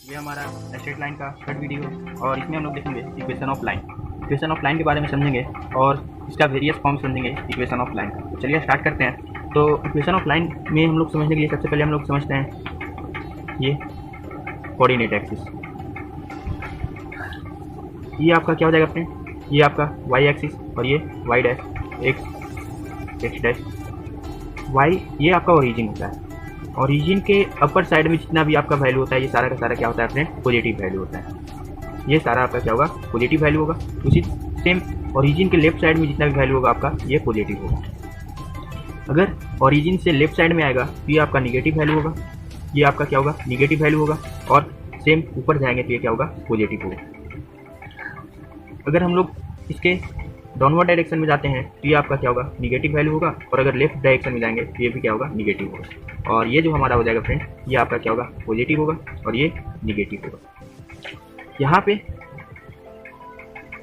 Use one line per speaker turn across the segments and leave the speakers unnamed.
ये हमारा straight line का थर्ड वीडियो और इसमें हम लोग देखेंगे equation of line. Equation of line के बारे में समझेंगे और इसका वेरियस फॉर्म समझेंगे इक्वेशन ऑफ लाइन का। तो चलिए स्टार्ट करते हैं। तो इक्वेशन ऑफ लाइन में हम लोग समझने के लिए सबसे पहले हम लोग समझते हैं ये कोऑर्डिनेट एक्सिस। ये आपका क्या हो जाएगा फ्रेंड, ये आपका वाई एक्सिस और ये Y dash X dash Y, ये आपका ओरिजिन होता है। ओरिजिन के अपर साइड में जितना भी आपका वैल्यू होता है ये सारा का सारा क्या होता है फ्रेंड, पॉजिटिव वैल्यू होता है। ये सारा आपका क्या होगा, पॉजिटिव वैल्यू होगा। उसी सेम ओरिजिन के लेफ्ट साइड में जितना भी वैल्यू होगा आपका ये पॉजिटिव होगा। अगर ओरिजिन से लेफ्ट साइड में आएगा तो ये आपका निगेटिव वैल्यू होगा, ये आपका क्या होगा, निगेटिव वैल्यू होगा। और सेम ऊपर जाएंगे तो ये क्या होगा, पॉजिटिव होगा। अगर हम लोग इसके डाउनवर्ड डायरेक्शन में जाते हैं तो ये आपका क्या होगा, निगेटिव वैल्यू होगा। और अगर लेफ्ट डायरेक्शन में जाएंगे तो ये भी क्या होगा, निगेटिव होगा। और ये जो हमारा हो जाएगा फ्रेंड, ये आपका क्या होगा, पॉजिटिव होगा और ये निगेटिव होगा। यहाँ पे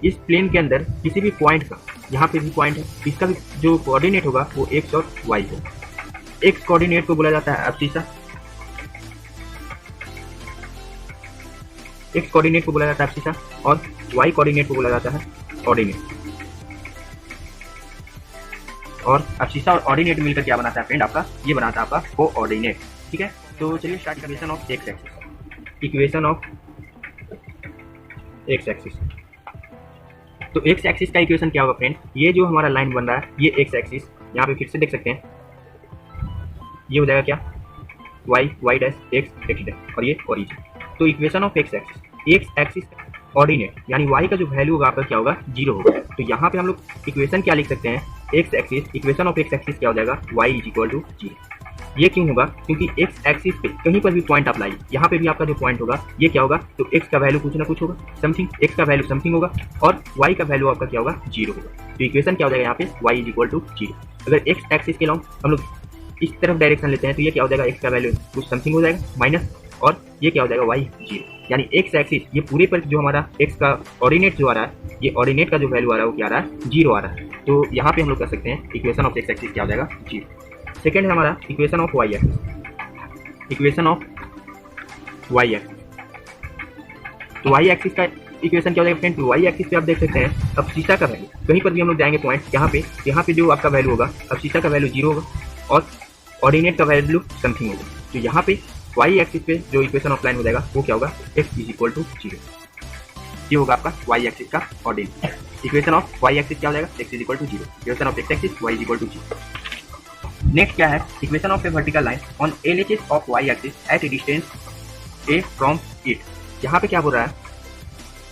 इस प्लेन के अंदर किसी भी पॉइंट का, यहाँ पे भी पॉइंट है, इसका भी जो कोऑर्डिनेट होगा वो एक्स और वाई होगा। एक्स कोऑर्डिनेट को बोला जाता है एब्सिसा, एक्स कोऑर्डिनेट को बोला जाता है एब्सिसा और वाई कोऑर्डिनेट को बोला जाता है ऑर्डिनेट। और एब्सिसा और ऑर्डिनेट मिलकर क्या बनाता है फ्रेंड, आपका ये बनाता है आपका कोऑर्डिनेट। ठीक है, तो चलिए स्टार्ट करते हैं। Equation of X axis, equation of X axis. तो एक्स एक्सिस का इक्वेशन क्या होगा फ्रेंड, ये जो हमारा लाइन बन रहा है ये एक्स एक्सिस, यहाँ पे फिर से देख सकते हैं, ये हो जाएगा क्या, वाई डैश एक्स डैश और ये ओरिजिन। तो equation of X axis, x axis ordinate यानी y का जो वैल्यू होगा आपका क्या होगा, 0 होगा। तो यहाँ पे हम लोग इक्वेशन क्या लिख सकते हैं, x axis, equation of X axis क्या हो जाएगा, y इज इक्वल टू 0। ये क्यों होगा, क्योंकि एक्स एक्सिस पे कहीं पर भी पॉइंट आप लाइए, यहाँ पे भी आपका जो पॉइंट होगा ये क्या होगा, तो x का वैल्यू कुछ ना कुछ होगा, समथिंग, x का वैल्यू समथिंग होगा और y का वैल्यू आपका क्या होगा, 0 होगा। तो इक्वेशन क्या हो जाएगा यहाँ पे, y इज इक्वल टू 0। अगर एक्स एक्सिस के लॉन्ग हम लोग इस तरफ डायरेक्शन लेते हैं तो ये क्या हो जाएगा, x का वैल्यू कुछ समथिंग हो जाएगा माइनस, और ये क्या हो जाएगा, y 0। यानी एक्स एक्सिस ये पूरे पर जो हमारा x का ऑर्डिनेट जो आ रहा है, ये ऑर्डिनेट का जो वैल्यू आ रहा है वो क्या आ रहा है, 0 आ रहा है। तो यहाँ पे हम लोग कर सकते हैं इक्वेशन ऑफ एक्स एक्सिस क्या हो जाएगा, 0। सेकेंड है हमारा equation of Y axis, equation of Y axis. तो वाई एक्सिस का इक्वेशन क्या हो जाएगा फ्रेंड, तो वाई एक्सिस पे आप देख सकते हैं अब शीशा का वैल्यू, कहीं पर भी हम लोग जाएंगे पॉइंट यहाँ पे जो आपका वैल्यू होगा, अब शीशा का वैल्यू 0 होगा और ऑर्डिनेट का वैल्यू समथिंग होगा। तो यहाँ पे वाई एक्सिस पे जो इक्वेशन ऑफ लाइन हो जाएगा वो क्या होगा, x इज इक्वल टू 0। ये होगा आपका वाई एक्सिस का ordinate. Equation of Y axis क्या हो जाएगा, x is equal to 0। Equation of X axis y is equal to 0। Next क्या है, equation of a vertical line on LHS of y axis at a distance a from it. यहाँ पे क्या बोल रहा है,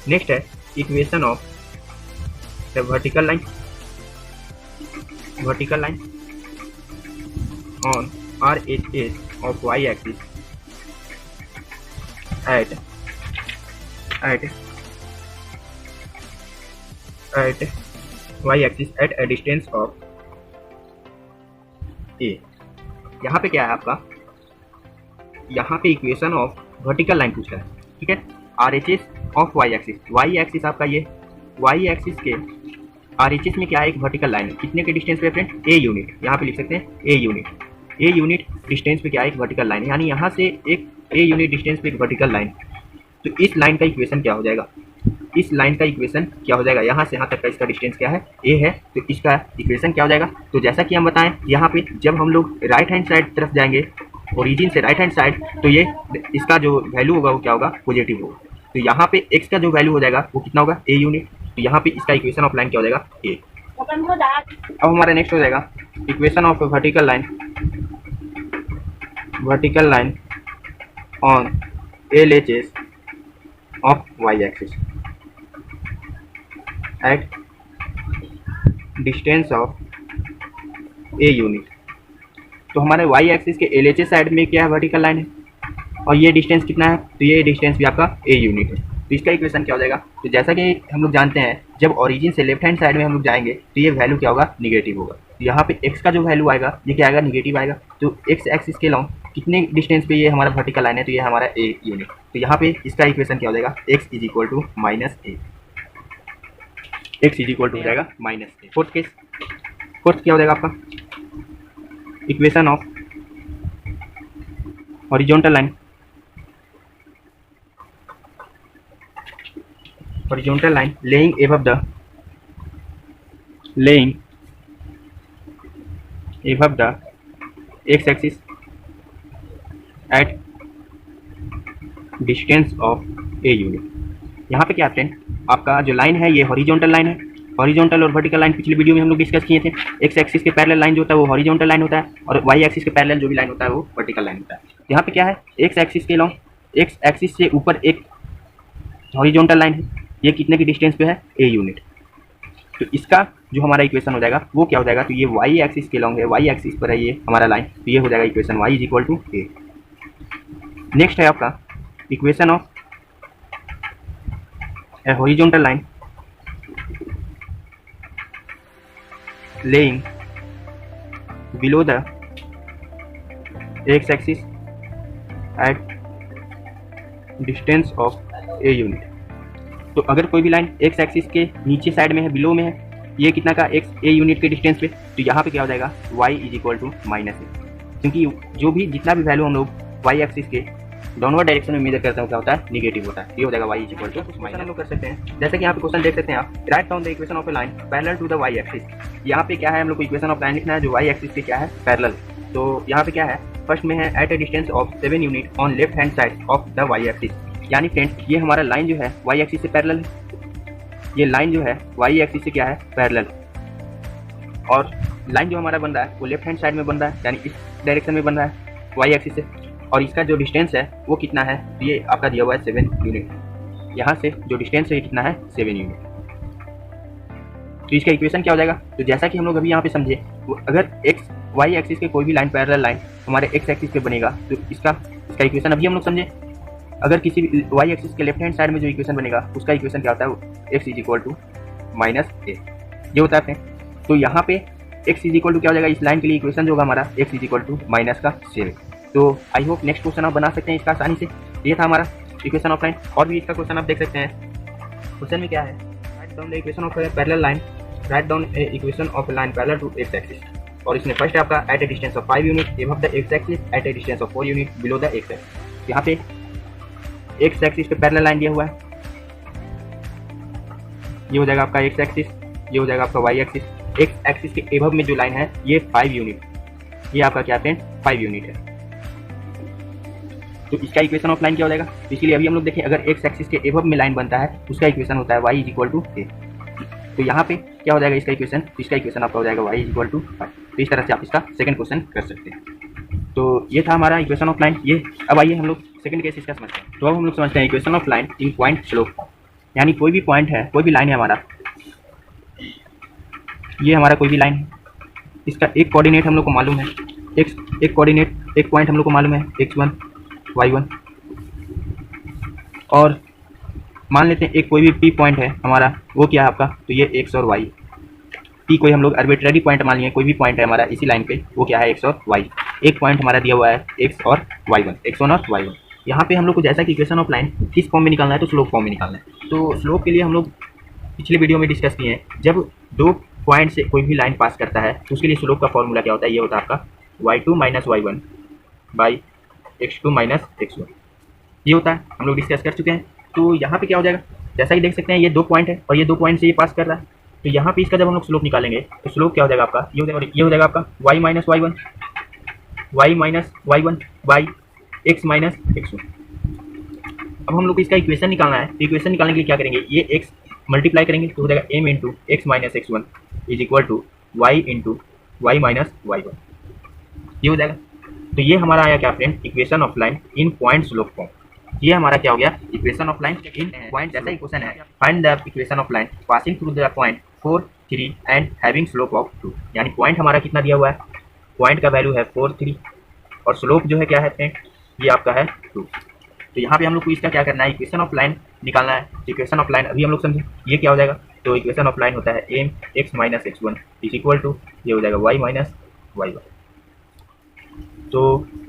नेक्स्ट है equation of a vertical line on RHS of y axis at y axis at a distance of a। यहाँ पे क्या है आपका, यहाँ पे इक्वेशन ऑफ वर्टिकल लाइन पूछ रहा है। ठीक है, RHS of y axis, y axis आपका ये y एक्सिस के RHS में क्या है, एक वर्टिकल लाइन है, कितने के डिस्टेंस पे फ्रेंड, a यूनिट, यहाँ पे लिख सकते हैं a यूनिट डिस्टेंस पे क्या है, एक वर्टिकल लाइन, यानी यहाँ से एक a यूनिट डिस्टेंस पे एक वर्टिकल लाइन। तो इस लाइन का इक्वेशन क्या हो जाएगा, इस लाइन का इक्वेशन क्या हो जाएगा, यहाँ से यहाँ तक का इसका डिस्टेंस क्या है, a है, तो इसका इक्वेशन क्या हो जाएगा। तो जैसा कि हम बताएं, यहाँ पे जब हम लोग राइट हैंड साइड तरफ जाएंगे, ओरिजिन से राइट हैंड साइड, तो ये इसका जो वैल्यू होगा वो क्या होगा, पॉजिटिव होगा। तो यहाँ पे x का जो वैल्यू हो जाएगा वो कितना होगा, a यूनिट। तो यहाँ पे इसका इक्वेशन ऑफ लाइन क्या हो जाएगा, a। अब हमारा नेक्स्ट हो जाएगा equation of vertical line on LHS of y axis at distance of a unit. तो हमारे y एक्सिस के LHS साइड में क्या है, वर्टिकल लाइन है और ये डिस्टेंस कितना है, तो ये डिस्टेंस भी आपका a यूनिट है। तो इसका इक्वेशन क्या हो जाएगा, तो जैसा कि हम लोग जानते हैं जब ओरिजिन से लेफ्ट हैंड साइड में हम लोग जाएंगे तो ये वैल्यू क्या होगा, निगेटिव होगा। तो यहाँ पे x का जो वैल्यू आएगा ये क्या आएगा, निगेटिव आएगा। तो x एक्सिस के लॉन्ग कितने डिस्टेंस पे ये हमारा वर्टिकल लाइन है, तो ये हमारा a यूनिट। तो यहाँ पे इसका इक्वेशन क्या हो जाएगा, x is equal to minus a, x is equal to हो जाएगा minus a। Fourth case, fourth क्या हो जाएगा आपका, equation of horizontal line horizontal line laying above the x-axis at distance of a unit। यहाँ पे क्या है फ्रेंड, आपका जो लाइन है ये हॉरिजॉन्टल लाइन है। हॉरिजॉन्टल और वर्टिकल लाइन पिछले वीडियो में हम लोग डिस्कस किए थे। एक्स एक्सिस के पैरेलल लाइन जो होता है वो हॉरिजॉन्टल लाइन होता है और वाई एक्सिस के पैरेलल जो भी लाइन होता है वो वर्टिकल लाइन होता है। यहाँ पे क्या है, एक्स एक्सिस के लॉन्ग, एक्स एक्सिस से ऊपर एक हॉरिजॉन्टल लाइन है, ये कितने की डिस्टेंस पे है, ए यूनिट। तो इसका जो हमारा इक्वेशन हो जाएगा वो क्या हो जाएगा, तो ये वाई एक्सिस के लॉन्ग है, वाई एक्सिस पर है ये हमारा लाइन, तो ये हो जाएगा equation Y is equal to A. Next है आपका equation of a horizontal line laying below the x axis at distance of a unit। तो अगर कोई भी लाइन x एक्सिस के नीचे साइड में है, बिलो में है, ये कितना का x a यूनिट के डिस्टेंस पे, तो यहाँ पे क्या हो जाएगा y is equal to minus a, क्योंकि जो भी जितना भी वैल्यू हम लोग y एक्सिस के डाउनवर्ड डायरेक्शन में मेजर करते हैं क्या होता है, नेगेटिव होता है। ये हो जाएगा y is equal to minus. हम लोग कर सकते हैं जैसे कि यहाँ पे क्वेश्चन देख सकते हैं आप, write down the equation of a line parallel to the y axis. यहाँ पे क्या है, हम लोग को इक्वेशन ऑफ लाइन लिखना है जो y एक्सिस के क्या है, पैरेलल। तो यहाँ पे क्या है, फर्स्ट में है at a distance of 7 unit on left hand side of the y axis. यानी फ्रेंड ये हमारा लाइन जो है y एक्सिस से पैरेलल है, ये लाइन जो है y एक्सिस से क्या है, पैरेलल। और लाइन जो हमारा बन रहा है वो लेफ्ट हैंड साइड में बन रहा है, यानी इस डायरेक्शन में बन रहा है y एक्सिस से, और इसका जो डिस्टेंस है वो कितना है, ये आपका दिया हुआ है 7 यूनिट। यहाँ से जो डिस्टेंस है ये कितना है, 7 यूनिट। तो इसका इक्वेशन क्या हो जाएगा, तो जैसा कि हम लोग अभी यहाँ पे समझे, अगर एक्स वाई एक्सिस के कोई भी लाइन पैरेलल लाइन हमारे एक्स एक्सिस पे बनेगा, तो इसका इक्वेशन अभी हम लोग समझे। अगर किसी भी वाई एक्सिस के लेफ्ट हैंड साइड में जो इक्वेशन बनेगा उसका इक्वेशन क्या होता है, x is equal to minus a, ये होता है। तो यहाँ पे एक्स इज इक्वल टू क्या हो जाएगा, इस लाइन के लिए इक्वेशन जो होगा हमारा X is equal to minus का 7। तो आई होप नेक्स्ट क्वेश्चन आप बना सकते हैं इसका आसानी से। ये था हमारा इक्वेशन ऑफ लाइन। और भी इसका क्वेश्चन आप देख सकते हैं। क्वेश्चन में क्या है, write down the equation of parallel line, write down equation of line parallel to X axis. और इसमें फर्स्ट है आपका at a distance of 5 unit above the X axis at a distance of 4 unit below the X axis. यहाँ पे X axis पे parallel line दिया हुआ है, ये हो जाएगा आपका एक्स एक्सिस, ये हो जाएगा आपका वाई एक्सिस। एक्स एक्सिस के एबव में जो लाइन है ये 5 यूनिट, ये आपका क्या है, 5 यूनिट है। तो इसका इक्वेशन ऑफ लाइन क्या हो जाएगा, इसलिए अभी हम लोग देखें, अगर एक्स एक्सिस के एबव में लाइन बनता है उसका इक्वेशन होता है वाई इज इक्वल टू ए। तो यहाँ पे क्या हो जाएगा इसका इक्वेशन, इसका इक्वेशन आपका हो जाएगा वाई इज इक्वल टू 5। तो इस तरह से आप इसका सेकंड क्वेश्चन कर सकते हैं। तो ये था हमारा इक्वेशन ऑफ लाइन। ये अब आइए हम लोग सेकंड केस इसका समझते हैं। तो अब हम लोग समझते हैं equation of line in point slope. यानी कोई भी पॉइंट है, कोई भी लाइन है हमारा, ये हमारा कोई भी लाइन है, इसका एक कोऑर्डिनेट हम लोग को मालूम है, एक कोऑर्डिनेट, एक पॉइंट हम लोग को मालूम है x1 y1। और मान लेते हैं एक कोई भी p पॉइंट है हमारा, वो क्या है आपका, तो ये x और y। p कोई हम लोग आर्बिट्रेरी पॉइंट मान लिए, कोई भी पॉइंट है हमारा इसी लाइन पे, वो क्या है x और y। एक पॉइंट हमारा दिया हुआ है x और y1, x1 और y1। यहाँ पे हम लोग को जैसा कि इक्वेशन ऑफ लाइन किस फॉर्म में निकालना है, तो स्लोप फॉर्म में निकालना है। तो स्लोप के लिए हम लोग पिछले वीडियो में डिस्कस किए हैं, जब दो पॉइंट से कोई भी लाइन पास करता है तो उसके लिए स्लोप का फॉर्मूला क्या होता है, ये होता है आपका y2 minus y1 by x2 minus x1। ये होता है, हम लोग डिस्कस कर चुके हैं। तो यहाँ पे क्या हो जाएगा, जैसा कि देख सकते हैं ये दो पॉइंट है और ये दो पॉइंट से ये पास कर रहा है। तो यहाँ पे इसका जब हम लोग स्लोप निकालेंगे तो स्लोप क्या हो जाएगा आपका, ये हो जाएगा आपका y minus y1 by x minus x1। अब हम लोग को इसका इक्वेशन निकालना है। तो इक्वेशन निकालने के लिए क्या करेंगे, ये x मल्टीप्लाई करेंगे तो हो जाएगा m into X minus x1 is equal to y into Y minus y1, ये हो जाएगा। तो ये हमारा आया क्या friend, equation of line in point slope form. ये हमारा क्या हो गया, equation of line in point. जैसा इक्वेशन है, find the equation of line passing through the point 4 3 and having slope of 2। यानी पॉइंट हमारा कितना दिया हुआ है, पॉइंट का वैल्यू है 4 3 और स्लोप जो है क्या है फ्रेंड, ये आपका है 2। तो यहाँ पे हम लोग को इसका क्या करना है, इक्वेशन ऑफ लाइन निकालना है। इक्वेशन ऑफ लाइन अभी हम लोग समझे, ये क्या हो जाएगा, तो इक्वेशन ऑफ लाइन होता है M X minus x1 is equal to, ये हो जाएगा y माइनस y1। तो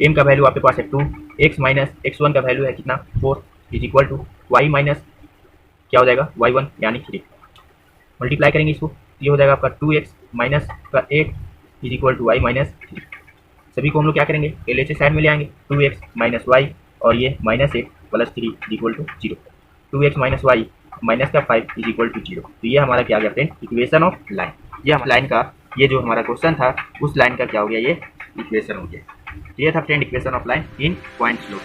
m का वैल्यू आपके पास है 2, x माइनस x1 का वैल्यू है कितना 4 is equal to y minus क्या हो जाएगा y1 यानी 3। मल्टीप्लाई करेंगे इसको, ये हो जाएगा आपका 2x माइनस का 8 is equal to y minus 3। सभी को हम लोग क्या करेंगे, LHS साइड में ले आएंगे, 2x माइनस y और ये minus 8 plus 3 is equal to 0। 2x minus y minus का 5 इज इक्वल टू 0। तो ये हमारा क्या आ गया फ्रेंड, इक्वेशन ऑफ लाइन। ये हमारा लाइन का, ये जो हमारा क्वेश्चन था उस लाइन का क्या हो गया, ये इक्वेशन हो गया। तो ये था friend equation of line in point slope.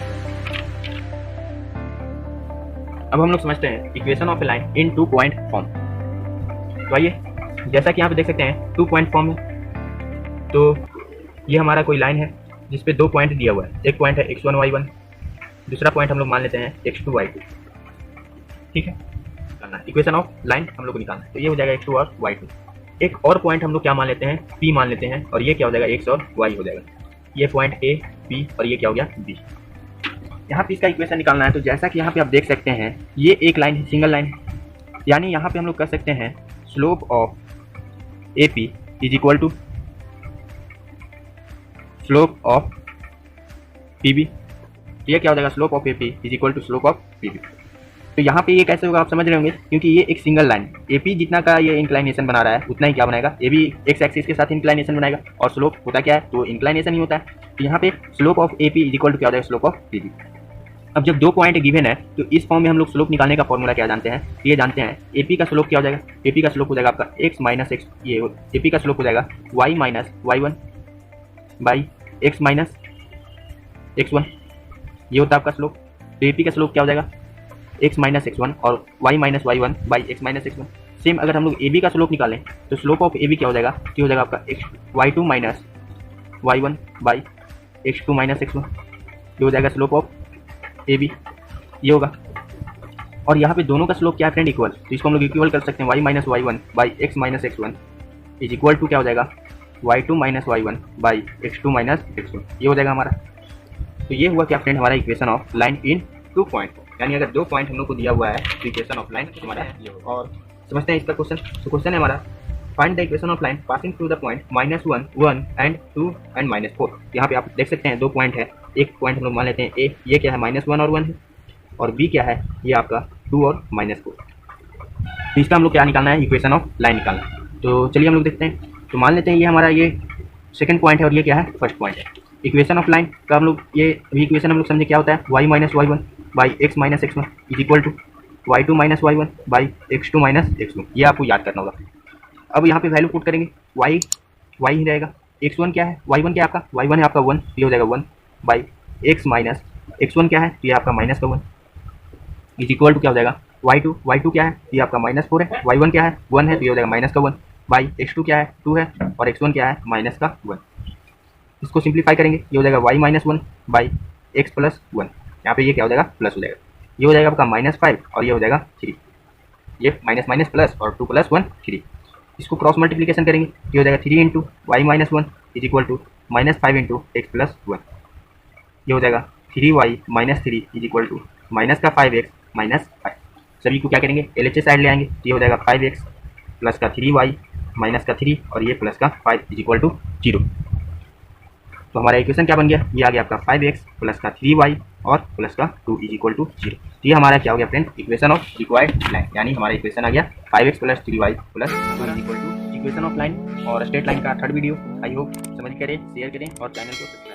अब हम लोग समझते हैं equation of a line in 2 point form. तो आइए, जैसा कि यहाँ पे देख सकते हैं 2 पॉइंट फॉर्म है। तो ये हमारा कोई लाइन है जिसपे 2 पॉइंट दिया हुआ है। एक पॉइंट है x1 y1, दूसरा पॉइंट हम लोग मान लेते हैं x2 y2। ठीक है, करना इक्वेशन ऑफ लाइन हम लोग को निकालना है। तो ये हो जाएगा x2 और y2। एक और पॉइंट हम लोग क्या मान लेते हैं, p मान लेते हैं, और ये क्या हो जाएगा x और y हो जाएगा। ये पॉइंट a p और ये क्या हो गया b। यहाँ पे इसका इक्वेशन निकालना है। तो जैसा कि यहाँ पे आप देख सकते हैं ये एक लाइन है, सिंगल लाइन है, यानी यहाँ पे हम लोग कर सकते हैं slope of AP is equal to slope of PB। ये क्या हो जाएगा, slope of AP is equal to slope of PB। तो यहाँ पे ये कैसे होगा आप समझ रहे होंगे, क्योंकि ये एक सिंगल लाइन, AP जितना का ये इंक्लाइनेशन बना रहा है उतना ही क्या बनाएगा, ये भी एक्स एक्सिस के साथ इंक्लाइनेशन बनाएगा, और स्लोप होता क्या है, तो इंक्लाइनेशन ही होता है। तो यहाँ पे slope of AP is equal to क्या हो जाएगा, स्लोप ऑफ PB। अब जब 2 पॉइंट गिवन है तो इस फॉर्म में हम लोग स्लोप निकालने का फॉर्मूला क्या जानते हैं, ये जानते हैं AP का स्लोप क्या हो जाएगा, AP का स्लोप हो जाएगा आपका x माइनस एक्स, ये AP का स्लोप हो जाएगा y minus y1 by x minus x1, ये होता है आपका स्लोप। तो AP का स्लोप क्या हो जाएगा, x माइनस x1 और y minus y1 by x minus x1। Same अगर हम लोग AB का स्लोप निकालें तो स्लोप ऑफ AB क्या हो जाएगा, ये हो जाएगा आपका y2 minus y1 by x2 minus x1, ये हो जाएगा स्लोप ऑफ AB, ये होगा। और यहाँ पे दोनों का स्लोप क्या है फ्रेंड, इक्वल। तो इसको हम लोग इक्वल कर सकते हैं y minus y1 by x minus x1 is equal to क्या हो जाएगा, y2 minus y1 by x2 minus x1, ये हो जाएगा हमारा। तो ये हुआ क्या फ्रेंड, हमारा equation of line in 2 point. यानी अगर 2 पॉइंट हम लोग को दिया हुआ है तो इक्वेशन ऑफ लाइन हमारा ये होगा। और समझते हैं इसका क्वेश्चन। तो क्वेश्चन है हमारा, find the equation of line passing through the point -1 1 and 2 and -4। यहाँ पे आप देख सकते हैं 2 पॉइंट है, एक पॉइंट हम लोग मान लेते हैं A, ये क्या है -1 और 1 है, और B क्या है, ये आपका 2 और -4। तो इसका हम लोग क्या निकालना है, इक्वेशन ऑफ लाइन निकालना है। तो चलिए हम लोग देखते हैं। तो मान लेते हैं ये हमारा ये सेकंड पॉइंट है और ये क्या है, फर्स्ट पॉइंट है। इक्वेशन ऑफ लाइन का हम लोग ये इक्वेशन हम लोग समझे क्या होता है, y minus y1 by x minus x1 is equal to y2 minus y1 by x2 minus x1। ये आपको याद करना होगा। अब यहाँ पे वैल्यू पुट करेंगे, y ही रहेगा, x1 क्या है, y1 क्या है आपका, y1 है आपका 1, ये हो जाएगा 1 बाई x माइनस x1 क्या है, तो ये आपका माइनस का 1 इज इक्वल टू क्या हो जाएगा, y2 क्या है, ये आपका -4 है, y1 क्या है 1 है, तो ये हो जाएगा माइनस का 1 बाई x2 क्या है 2 है, और x1 क्या है माइनस का 1। इसको सिंप्लीफाई करेंगे, ये हो जाएगा y minus 1 by x plus 1, यहाँ पे ये क्या हो जाएगा, प्लस हो जाएगा, ये हो जाएगा आपका -5 और ये हो जाएगा 3, ये माइनस माइनस प्लस और 2 प्लस 1 3। इसको क्रॉस मल्टीप्लिकेशन करेंगे, ये हो जाएगा 3 into y minus 1 is equal to -5 into x plus 1, ये हो जाएगा 3y minus 3 is equal to minus का 5x माइनस 5। सभी को क्या करेंगे, LHS साइड ले आएंगे, ये हो जाएगा 5x प्लस का 3y माइनस का 3 और ये प्लस का 5 इज इक्वल टू 0। तो हमारा इक्वेशन क्या बन गया, ये आ गया आपका 5x प्लस का 3y और प्लस का 2 इज इक्वल टू 0। तो ये हमारा क्या हो गया friend, equation of required line. यानी हमारा इक्वेशन आ गया 5x plus 3y plus 2 is equal to equation of line. और स्ट्रेट लाइन का थर्ड वीडियो आई होप समझ करें, शेयर करें और चैनल को